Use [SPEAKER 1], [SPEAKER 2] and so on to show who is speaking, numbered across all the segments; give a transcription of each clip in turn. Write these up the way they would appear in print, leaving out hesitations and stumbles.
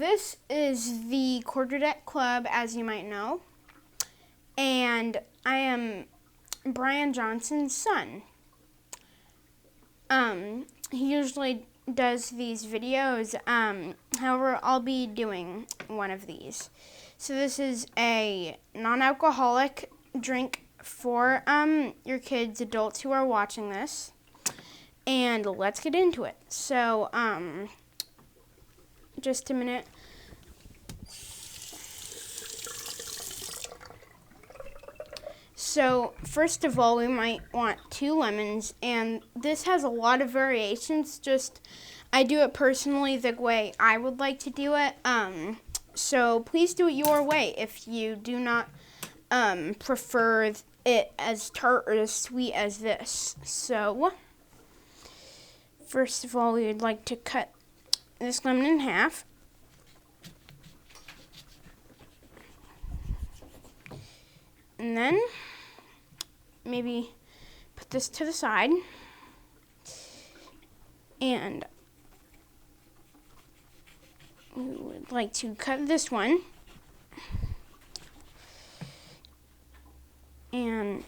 [SPEAKER 1] this is the Quarterdeck Club, as you might know, and I am Brian Johnson's son. He usually does these videos. However, I'll be doing one of these. So this is a non-alcoholic drink for your kids, adults who are watching this. And let's get into it. So, just a minute. So, first of all, we might want 2 lemons, and this has a lot of variations. I do it personally the way I would like to do it. So please do it your way if you do not prefer it as tart or as sweet as this. So, first of all, we would like to cut this lemon in half. And then maybe put this to the side. And we would like to cut this one. And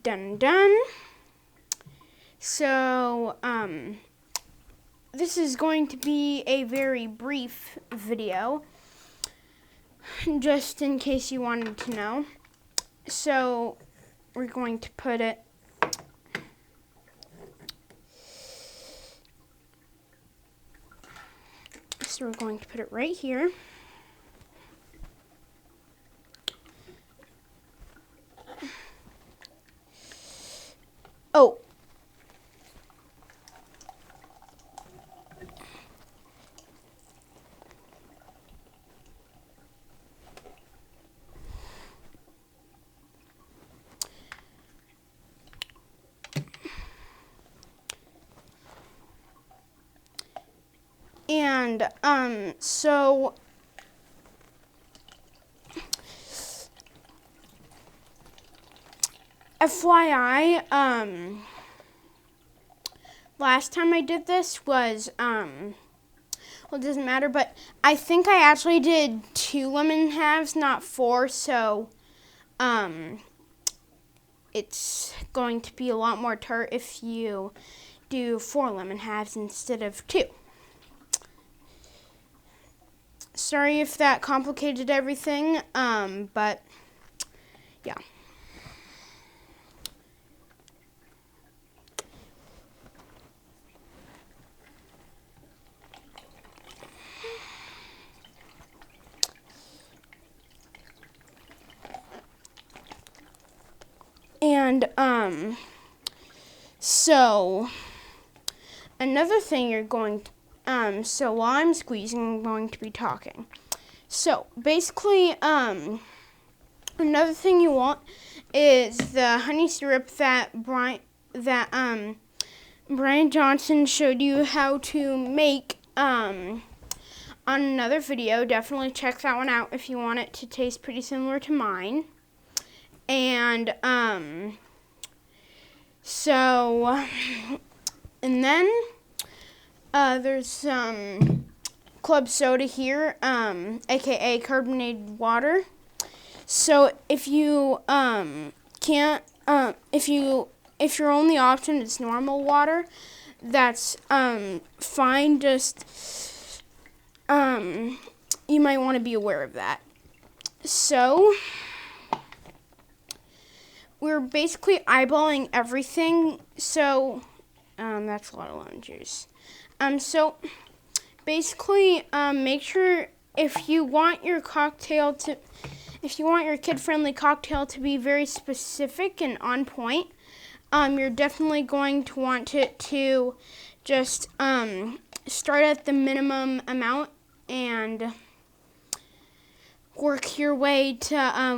[SPEAKER 1] done. So, this is going to be a very brief video, just in case you wanted to know. So, we're going to put it right here. Oh. And, so FYI, last time I did this was, well, it doesn't matter, but I think I actually did 2 lemon halves, not 4, so, it's going to be a lot more tart if you do 4 lemon halves instead of 2. Sorry if that complicated everything, but yeah. And, so another thing you're going to so while I'm squeezing, I'm going to be talking. So basically, another thing you want is the honey syrup that Brian Johnson showed you how to make on another video. Definitely check that one out if you want it to taste pretty similar to mine. And and then there's some club soda here, aka carbonated water. So if you can't, if your only option is normal water, that's fine. Just you might want to be aware of that. So we're basically eyeballing everything. So that's a lot of lemon juice. So basically, make sure if you want your kid-friendly cocktail to be very specific and on point, you're definitely going to want it to just start at the minimum amount and work your way to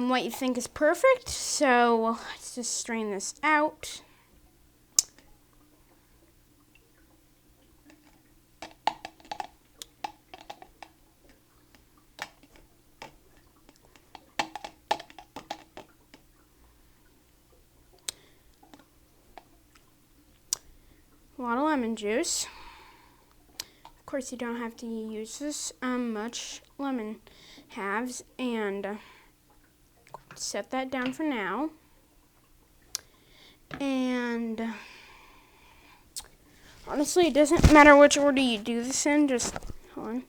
[SPEAKER 1] what you think is perfect. So let's just strain this out. a lot of lemon juice. Of course, you don't have to use this much lemon halves, and set that down for now. And honestly, it doesn't matter which order you do this in, just hold on.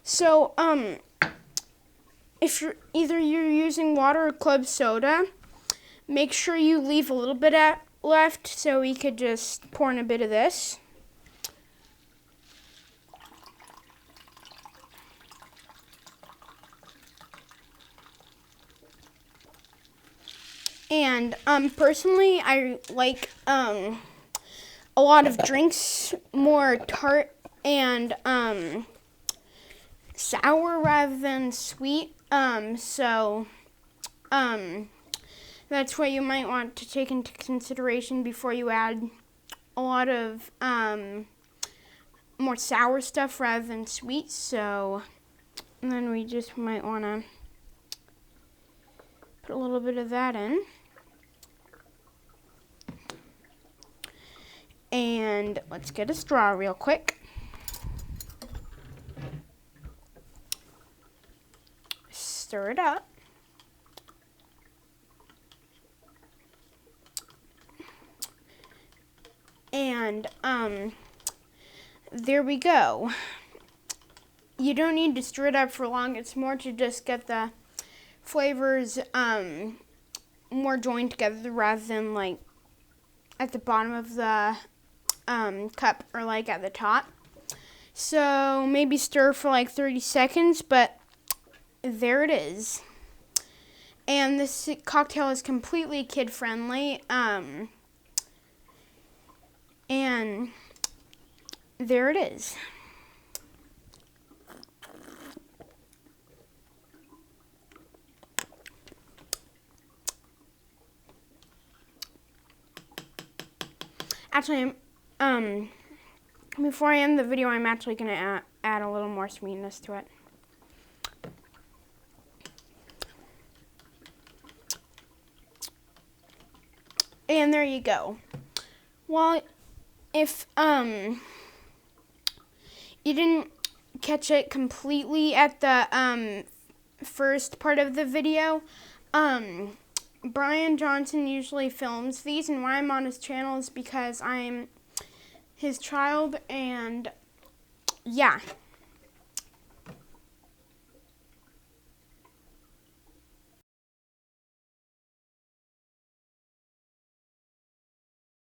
[SPEAKER 1] So, if you're using water or club soda, make sure you leave a little bit left so we could just pour in a bit of this. And personally, I like a lot of drinks more tart and sour rather than sweet. So that's what you might want to take into consideration before you add a lot of more sour stuff rather than sweet. So then we just might want to put a little bit of that in. And let's get a straw real quick. Stir it up. And there we go. You don't need to stir it up for long. It's more to just get the flavors more joined together rather than like at the bottom of the cup or like at the top. So maybe stir for like 30 seconds, but there it is. And this cocktail is completely kid-friendly. And there it is. Actually, before I end the video, I'm actually going to add a little more sweetness to it. And there you go. Well, if you didn't catch it completely at the first part of the video, Brian Johnson usually films these, and why I'm on his channel is because I'm his child, and yeah.